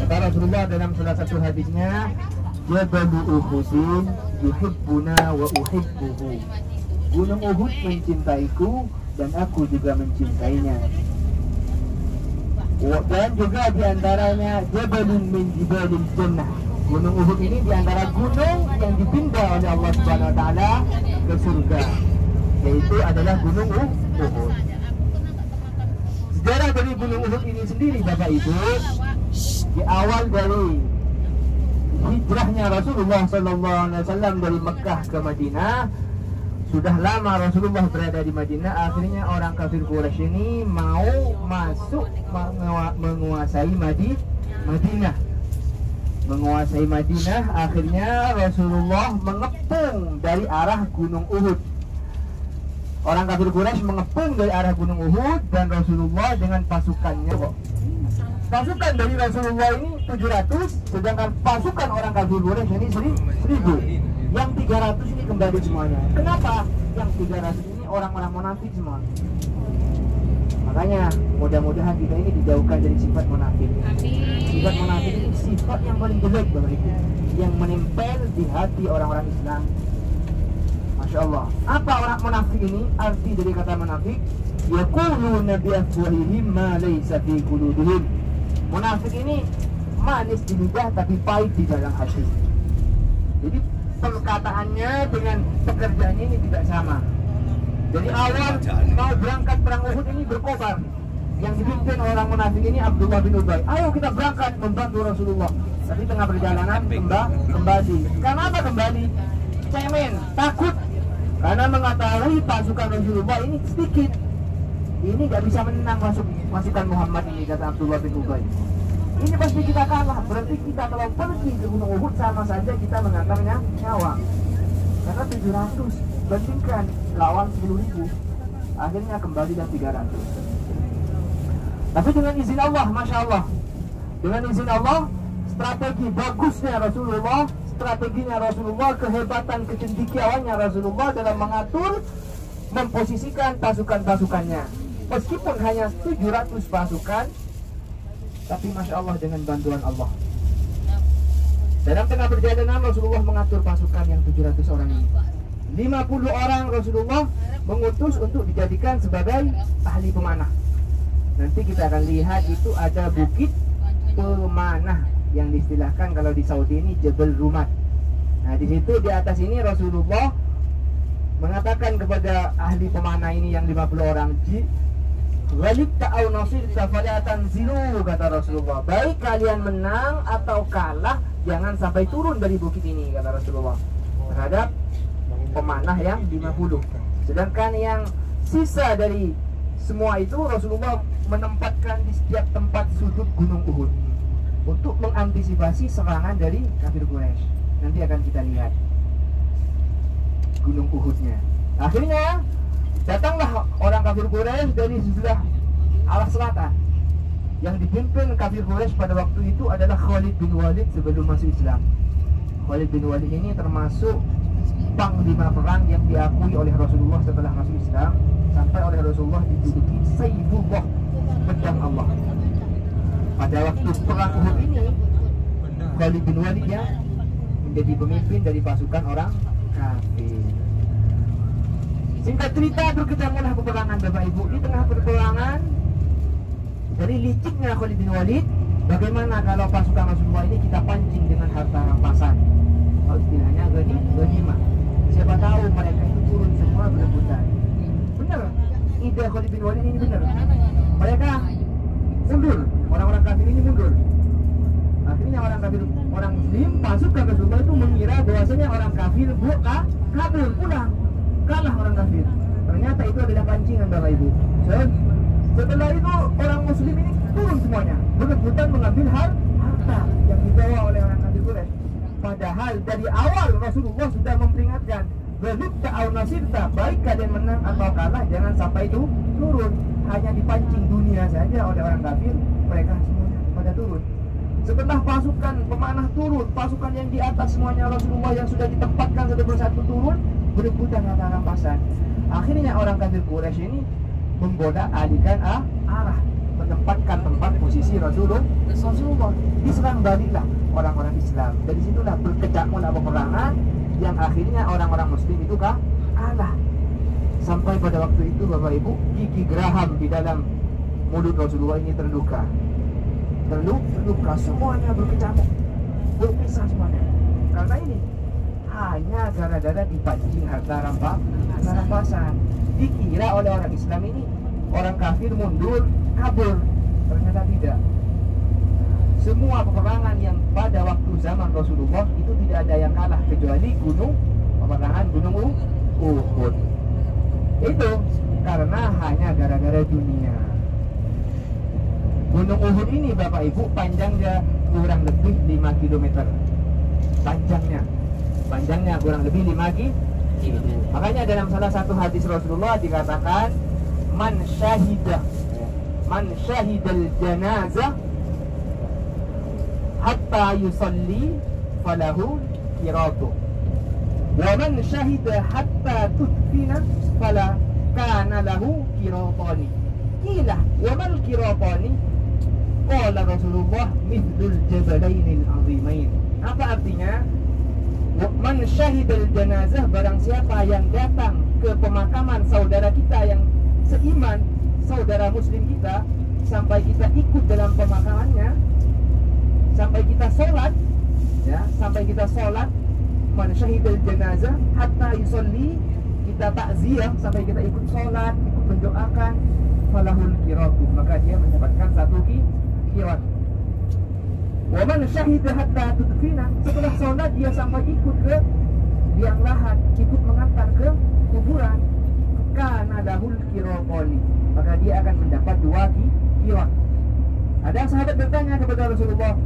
Kata Rasulullah dalam salah satu hadisnya, Jabalu Uhudin yuhibbuna wa uhibbuhu. Gunung Uhud mencintaiku dan aku juga mencintainya. Dan juga diantaranya Jabalun min Jibalil Jannah. Gunung Uhud ini diantara gunung yang dipindah oleh Allah Subhanahu Wa Taala ke surga, yaitu adalah Gunung Uhud. Sejarah dari Gunung Uhud ini sendiri, Bapak Ibu, di awal dari hijrahnya Rasulullah SAW dari Mekah ke Madinah. Sudah lama Rasulullah berada di Madinah. Akhirnya orang kafir Quraisy ini mau masuk menguasai Madinah. Menguasai Madinah. Akhirnya Rasulullah mengepung dari arah Gunung Uhud. Orang kafir Quraisy mengepung dari arah Gunung Uhud, dan Rasulullah dengan pasukannya, pasukan dari Rasulullah ini 700, sedangkan pasukan orang kafir Quraisy ini 1000. Yang 300 ini kembali semuanya. Kenapa? Yang 300 ini orang-orang munafik semua. Makanya mudah-mudahan kita ini dijauhkan dari sifat munafik. Sifat munafik ini sifat yang paling jelek, Bapak Ibu, yang menempel di hati orang-orang Islam. Masya Allah. Apa orang munafik ini? Arti dari kata munafik, yaquluna bi afwahihim ma laysa fi qulubihim. Munafik ini manis di lidah tapi pahit di dalam hati. Jadi perkataannya dengan pekerjaannya ini tidak sama. Jadi awal mau berangkat perang Uhud ini berkobar. Yang dipimpin orang munafik ini Abdullah bin Ubay. Ayo kita berangkat membantu Rasulullah. Tapi tengah perjalanan kembali. Kenapa kembali? Cemen, takut. Karena mengetahui pasukan Rasulullah ini sedikit. Ini gak bisa menang pasukan Muhammad ini, kata Abdullah bin Ubay. Ini pasti kita kalah. Berarti kita kalau pergi ke Gunung Uhud sama saja kita mengantarnya nyawa. Karena 700 bandingkan lawan 10.000. Akhirnya kembali dan 300. Tapi dengan izin Allah, Masya Allah, dengan izin Allah, strategi bagusnya Rasulullah, strateginya Rasulullah, kehebatan kecendikiawannya Rasulullah dalam mengatur, memposisikan pasukan-pasukannya. Meskipun hanya 700 pasukan, tapi Masya Allah dengan bantuan Allah. Dalam tengah perjalanan Rasulullah mengatur pasukan yang 700 orang ini. 50 orang Rasulullah mengutus untuk dijadikan sebagai ahli pemanah. Nanti kita akan lihat itu ada bukit pemanah yang diistilahkan kalau di Saudi ini Jabal Rumat. Nah di situ di atas ini Rasulullah mengatakan kepada ahli pemanah ini yang 50 orang, Ghalib ta'au nasir safalatan zilu, kata Rasulullah. Baik kalian menang atau kalah, jangan sampai turun dari bukit ini, kata Rasulullah, terhadap pemanah yang 50. Sedangkan yang sisa dari semua itu Rasulullah menempatkan di setiap tempat sudut Gunung Uhud untuk mengantisipasi serangan dari kafir Quraisy. Nanti akan kita lihat Gunung Uhudnya. Akhirnya datanglah orang kafir Quraisy dari sebelah arah selatan. Yang dipimpin kafir Quraisy pada waktu itu adalah Khalid bin Walid sebelum masuk Islam. Khalid bin Walid ini termasuk panglima perang yang diakui oleh Rasulullah setelah masuk Islam, sampai oleh Rasulullah dijuluki Sayyidullah, pedang Allah. Pada waktu perang Uhud ini, Khalid bin Walid yang menjadi pemimpin dari pasukan orang kafir. Singkat cerita, berkecamuklah peperangan, Bapak Ibu. Di tengah peperangan, dari liciknya Khalid bin Walid, bagaimana kalau pasukan Rasulullah ini kita pancing dengan harta rampasan, kalau istilahnya ghanimah. Siapa tahu mereka itu turun semua berebutan. Benar, ide Khalid bin Walid ini benar. Mereka mundur, orang-orang kafir ini mundur. Akhirnya orang Muslim pasukan Rasulullah itu mengira bahwasanya orang kafir kabur pulang, kalah orang kafir. Ternyata itu adalah pancingan, Bapak Ibu. Setelah itu orang Muslim ini turun semuanya, berebutan mengambil harta yang dibawa oleh orang kafir Quraisy. Padahal dari awal Rasulullah sudah memperingatkan, Ghalib ta'au nasirta, baik kalian menang atau kalah, jangan sampai itu turun. Hanya dipancing dunia saja oleh orang kafir, mereka semuanya pada turun. Setelah pasukan pemanah turun, pasukan yang di atas semuanya Rasulullah yang sudah ditempatkan satu persatu turun, berebutan harta rampasan. Akhirnya orang kafir Quraisy ini membolak alihkan arah menempatkan tempat posisi Rasulullah. Diserang baliklah orang-orang Islam. Dari situlah berkecamuk peperangan yang akhirnya orang-orang Muslim itu kalah. Sampai pada waktu itu Bapak Ibu, gigi geraham di dalam mulut Rasulullah ini terluka, semuanya berkecamuk, berpisah semuanya. Karena ini hanya gara-gara dipancing harta rampasan. Dikira oleh orang Islam ini orang kafir mundur, kabur. Ternyata tidak. Semua peperangan yang pada waktu zaman Rasulullah itu tidak ada yang kalah kecuali peperangan gunung Uhud. Itu karena hanya gara-gara dunia. Gunung Uhud ini Bapak Ibu panjangnya kurang lebih 5 km. Panjangnya kurang lebih 5 km. Makanya dalam salah satu hadis Rasulullah dikatakan man syahidal janazah hatta yusalli falahu qiratu wa man syahida hatta tudfina fala kana lahu qiratani. Qila wa mal qiratani? Qala Rasulullah mithlul jabalainil azimain. Apa artinya? Man syahidal janazah, barang siapa yang datang ke pemakaman saudara kita yang seiman, saudara muslim kita, sampai kita ikut dalam pemakamannya, sampai kita sholat, man syahidal janazah hatta yusolli, kita takziah sampai kita ikut sholat, ikut mendoakan, falahul qiratu, maka dia mendapatkan 1 qirat. Wa man syahida hatta tudfina, setelah sholat dia sampai ikut ke liang lahat, ikut mengantar ke kuburan, kana lahul qiratani, maka dia akan mendapat 2 qirat. Ada sahabat bertanya kepada Rasulullah,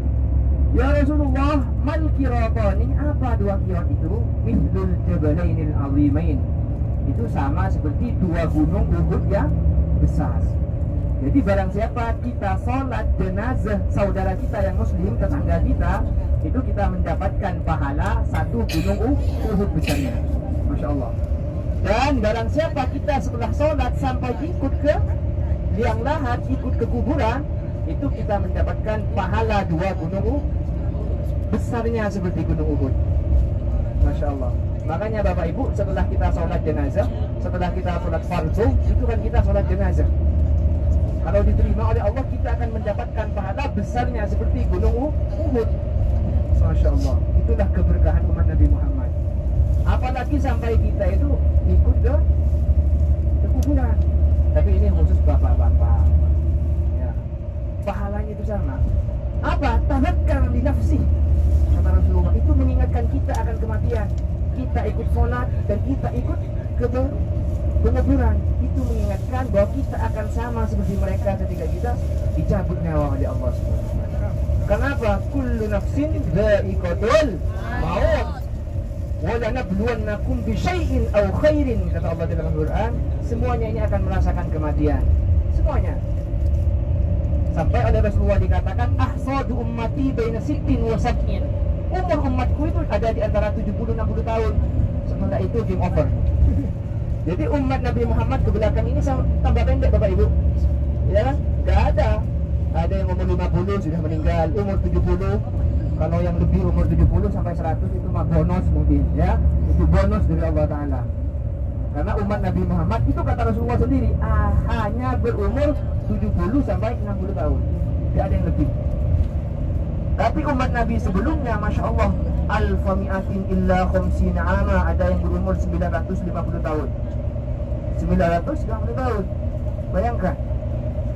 ya Rasulullah, mal qiratani, apa 2 qirat itu? Mithlul jabalainil azimain, itu sama seperti 2 gunung Uhud yang besar. Jadi barang siapa kita sholat jenazah saudara kita yang muslim, tetangga kita, itu kita mendapatkan pahala 1 gunung Uhud besarnya. Masya Allah. Dan barang siapa kita setelah sholat sampai ikut ke liang lahat, ikut ke kuburan, itu kita mendapatkan pahala 2 gunung besarnya seperti gunung Uhud. Masya Allah. Makanya Bapak Ibu, setelah kita sholat jenazah, setelah kita sholat fardu, itu kan kita sholat jenazah. Kalau diterima oleh Allah, kita akan mendapatkan pahala besarnya seperti gunung Uhud. Masya Allah. Itulah keberkahan umat Nabi Muhammad. Apalagi sampai kita itu ikut ke kuburan. Tapi ini khusus bapak-bapak. Ya. Pahalanya itu sama. Apa? Tadzakkar li nafsi. Kata Rasulullah, itu mengingatkan kita akan kematian. Kita ikut sholat dan kita ikut ke penguburan, itu mengingatkan bahwa kita akan sama seperti mereka ketika kita dicabut nyawa oleh Allah SWT. Kenapa? Kullu nafsin dha'iqatul maut wa lanabluwannakum bisyai'in aw khairin, kata Allah dalam Al-Quran. Semuanya ini akan merasakan kematian, semuanya. Sampai oleh Rasulullah dikatakan ahsadu ummati baina sittin wa sab'in, umur umatku itu ada di antara 70-60 tahun. Setelah itu game over. Jadi umat Nabi Muhammad ke belakang ini tambah pendek Bapak Ibu. Ya kan? Gak ada. Ada yang umur 50 sudah meninggal, umur 70. Kalau yang lebih umur 70 sampai 100 itu mah bonus mungkin, ya. Itu bonus dari Allah Ta'ala. Karena umat Nabi Muhammad itu kata Rasulullah sendiri hanya berumur 70 sampai 60 tahun. Tidak ada yang lebih. Tapi umat Nabi sebelumnya, Masya Allah, alfa mi'atin illa khamsina ama, ada yang berumur 950 tahun. 950 tahun. Bayangkan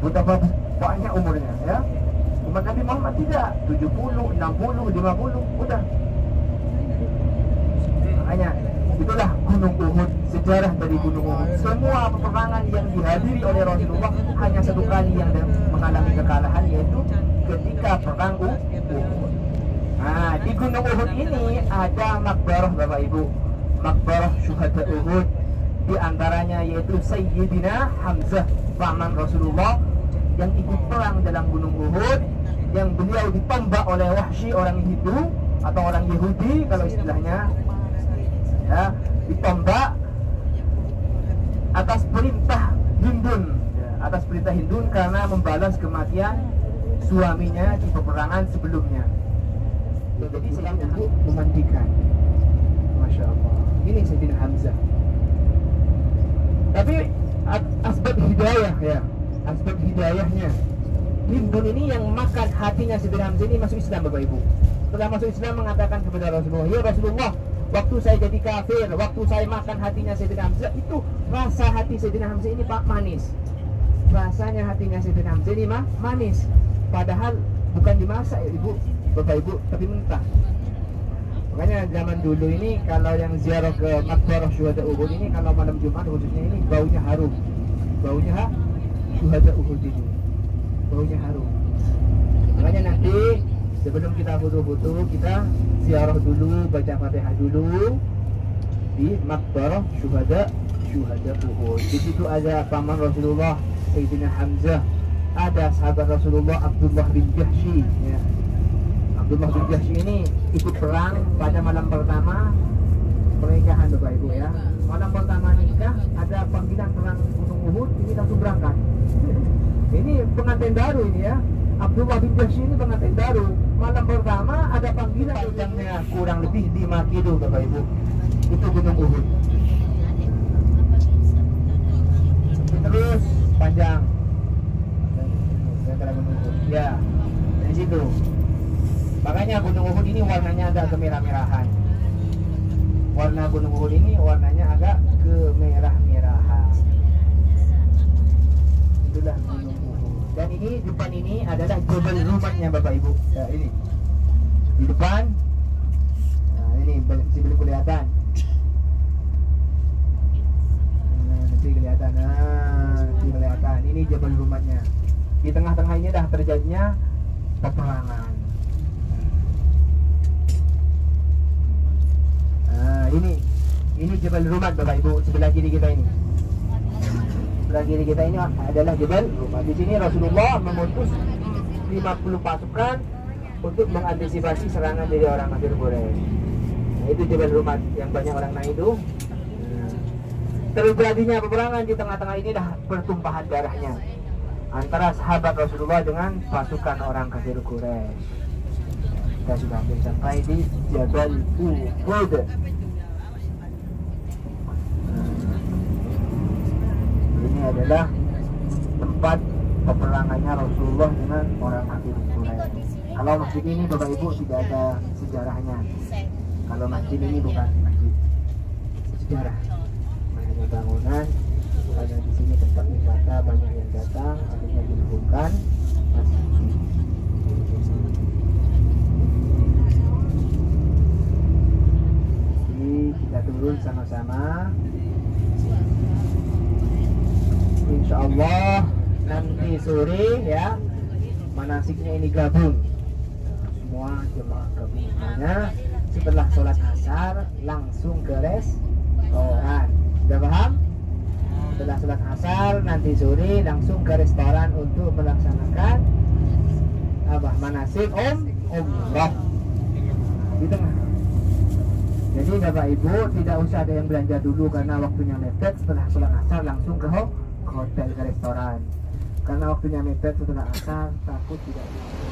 betapa banyak umurnya, ya. Umat Nabi Muhammad tidak, 70, 60, 50, udah. Makanya itulah Gunung Uhud, sejarah dari Gunung Uhud. Semua peperangan yang dihadiri oleh Rasulullah hanya 1 kali yang mengalami kekalahan, yaitu ketika perang Uhud. Nah, di Gunung Uhud ini ada makbarah Bapak Ibu, makbarah syuhada Uhud. Di antaranya yaitu Sayyidina Hamzah, paman Rasulullah yang ikut perang dalam Gunung Uhud, yang beliau ditembak oleh Wahsy, orang Hindu atau orang Yahudi kalau istilahnya, ya, ditembak atas perintah Hindun, ya, atas perintah Hindun karena membalas kematian suaminya di peperangan sebelumnya. Jadi sedang untuk memandikan. Masya Allah. Ini Sayyidina Hamzah. Tapi asbab hidayah ya, asbab hidayahnya. Hindun ini yang makan hatinya Sayyidina Hamzah ini masuk Islam, Bapak Ibu. Setelah masuk Islam mengatakan kepada Rasulullah, ya Rasulullah, waktu saya jadi kafir, waktu saya makan hatinya Sayyidina Hamzah, itu rasa hati Sayyidina Hamzah ini Pak manis. Rasanya hatinya Sayyidina Hamzah ini manis. Padahal bukan dimasak ya Ibu, Bapak Ibu, tapi mentah. Makanya zaman dulu ini kalau yang ziarah ke Maqbarah Syuhada Uhud ini, kalau malam Jumat khususnya ini baunya harum. Baunya Syuhada Uhud ini. Baunya harum. Makanya nanti sebelum kita foto-foto, kita ziarah dulu, baca Fatihah dulu di Maqbarah Syuhada Uhud. Di situ ada paman Rasulullah Sayyidina Hamzah, ada sahabat Rasulullah Abdullah bin Jahsy ya. Abdullah bin Jahsy ini ikut perang pada malam pertama pernikahan, Bapak Ibu ya. Malam pertama nikah ada panggilan perang Gunung Uhud, ini langsung berangkat. Ini pengantin baru ini ya. Abdullah bin Jahsy ini pengantin baru. Malam pertama ada panggilan, panjangnya kurang lebih 5 kilo, Bapak Ibu. Itu Gunung Uhud. Terus panjang. Ya, dari situ. Makanya Gunung Uhud ini warnanya agak kemerah-merahan. Warna Gunung Uhud ini warnanya agak kemerah-merahan. Itulah Gunung Uhud. Dan ini depan ini adalah Jabal Rumatnya, Bapak Ibu. Ya, ini di depan. Nah, ini masih belum kelihatan. Nanti kelihatan. Nanti kelihatan. Ini Jabal Rumatnya. Di tengah-tengah ini dah terjadinya peperangan. Nah, ini Jabal Rumat, Bapak Ibu, sebelah kiri kita ini. Sebelah kiri kita ini adalah Jabal Rumat. Di sini Rasulullah memutus 50 pasukan untuk mengantisipasi serangan dari orang kafir Quraisy. Nah, itu Jabal Rumat yang banyak orang naik itu. Terjadinya peperangan di tengah-tengah ini dah pertumpahan darahnya antara sahabat Rasulullah dengan pasukan orang kafir Quraisy. Kita sudah hampir sampai di Jabal Uhud. Ini adalah tempat peperangannya Rasulullah dengan orang kafir Quraisy. Kalau masjid ini, Bapak Ibu, tidak ada sejarahnya. Kalau masjid ini bukan masjid sejarah, hanya bangunan. Karena di sini tempat wisata banyak yang datang, akhirnya dibuka masjid. Jadi kita turun sama-sama. Insya Allah nanti sore ya, manasiknya ini gabung. Semua jemaah gabung. Makanya setelah sholat asar langsung ke restoran. Sudah paham? Setelah sholat asar nanti sore langsung ke restoran untuk melaksanakan manasik umrah di tengah. Jadi Bapak Ibu tidak usah ada yang belanja dulu karena waktunya mepet. Setelah sholat asar langsung ke hotel, ke restoran. Karena waktunya mepet setelah asar, takut tidak bisa.